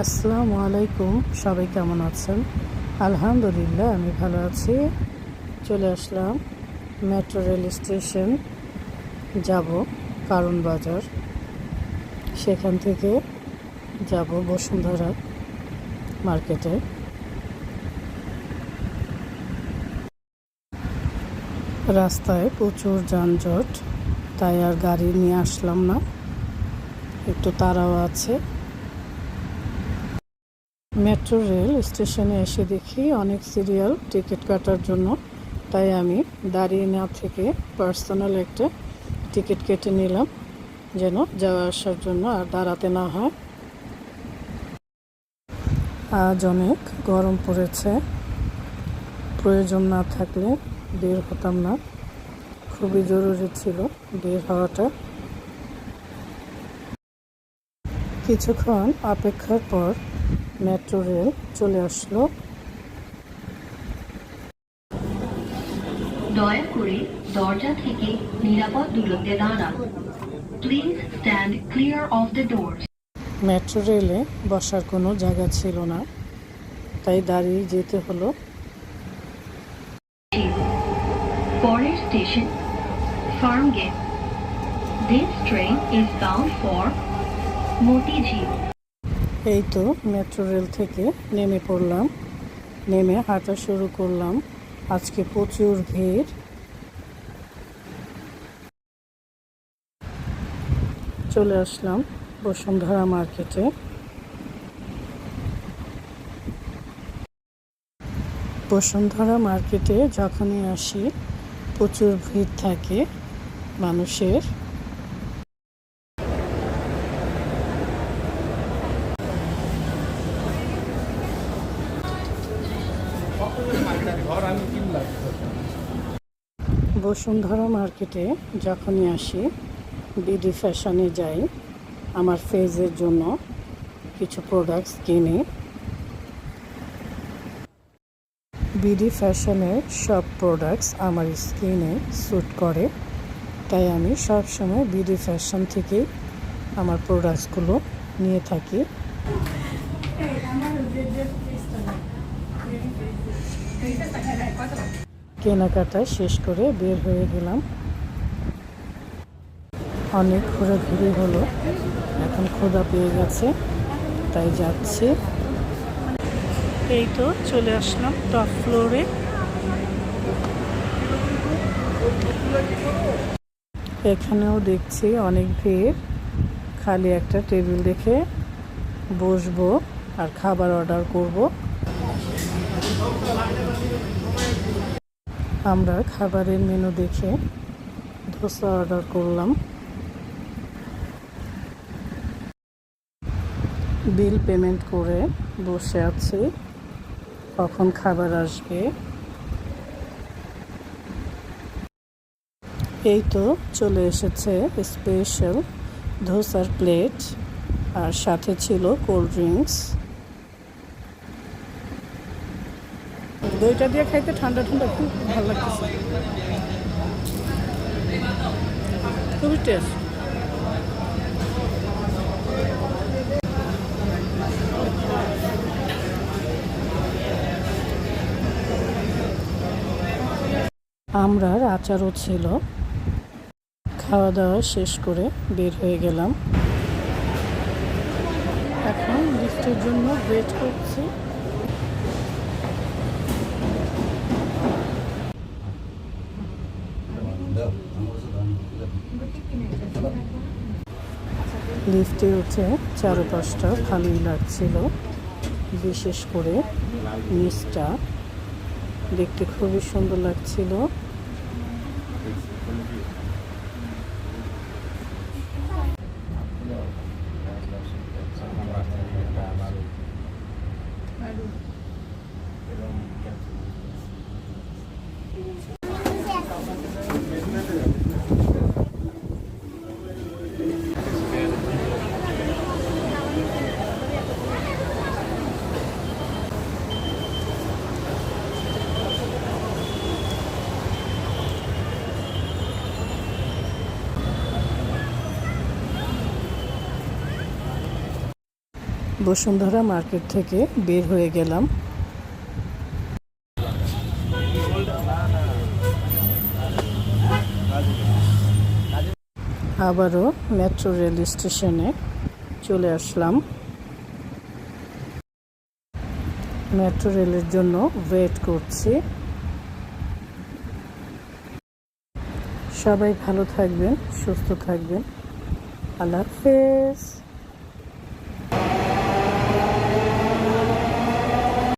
আসসালামু আলাইকুম, সবাই কেমন আছেন? আলহামদুলিল্লাহ আমি ভালো আছি। চলে আসলাম মেট্রো রেল স্টেশন, যাব কারণ বাজার, সেখান থেকে যাব বসুন্ধরা মার্কেটে। রাস্তায় প্রচুর যানজট, তাই আর গাড়ি নিয়ে আসলাম না, একটু তাড়াও আছে। মেট্রো রেল স্টেশনে এসে দেখি অনেক সিরিয়াল টিকিট কাটার জন্য, তাই আমি দাঁড়িয়ে না থেকে পার্সোনাল একটা টিকিট কেটে নিলাম, যেন যাওয়া আসার জন্য আর দাঁড়াতে না হয়। আজ অনেক গরম পড়েছে, প্রয়োজন না থাকলে বের হতাম না, খুবই জরুরি ছিল বের হওয়াটা। কিছুক্ষণ অপেক্ষার পর মেট্রো রেল চলে আসলো। দয়া করে দরজা থেকে নিরাপদ দূরত্বে দাঁড়ান। Please stand clear of the doors. Metro রেলে বসার কোনো জায়গা ছিল না, তাই দাঁড়িয়ে যেতে হলো। পরের station Farmgate. This train is bound for Motijheel. এই তো মেট্রো রেল থেকে নেমে পড়লাম, নেমে হাঁটা শুরু করলাম। আজকে প্রচুর ভিড়। চলে আসলাম বসুন্ধরা মার্কেটে। বসুন্ধরা মার্কেটে যখনই আসি প্রচুর ভিড় থাকে মানুষের। বসুন্ধরা মার্কেটে যখনই আসি বিডি ফ্যাশনে যাই, আমার ফেজের জন্য কিছু প্রোডাক্টস কিনি। বিডি ফ্যাশনের সব প্রোডাক্টস আমার স্কিনে স্যুট করে, তাই আমি সবসময় বিডি ফ্যাশন থেকেই আমার প্রোডাক্টসগুলো নিয়ে থাকি। কেনাকাটা শেষ করে বের হয়ে গেলাম। অনেক ঘোরাঘুরি হলো, এখন ক্ষুধা পেয়ে গেছে, তাই যাচ্ছি। এই তো চলে আসলাম টপ ফ্লোরে। এখানেও দেখছি অনেক ভিড়, খালি একটা টেবিল দেখে বসবো আর খাবার অর্ডার করব। আমরা খাবারের মেনু দেখে ধোসা অর্ডার করলাম। বিল পেমেন্ট করে বসে আছি, কখন খাবার আসবে। এই তো চলে এসেছে স্পেশাল ধোসার প্লেট, আর সাথে ছিল কোল্ড ড্রিঙ্কস। দইটা দিয়ে খাইতে ঠান্ডা ঠান্ডা খুব ভালো লাগতেছে, খুবই টেস্ট। আমরার আচারও ছিল। খাওয়া দাওয়া শেষ করে বের হয়ে গেলাম। এখন লিফটের জন্য ওয়েট করছি। লিফটে উঠে চারপাশটা ভালোই লাগছিল, বিশেষ করে নিচটা দেখতে খুবই সুন্দর লাগছিল। বসুন্ধরা মার্কেট থেকে বের হয়ে গেলাম। আবারও মেট্রো রেল স্টেশনে চলে আসলাম। মেট্রো রেলের জন্য ওয়েট করছি। সবাই ভালো থাকবেন, সুস্থ থাকবেন। আল্লাহ হাফেজ।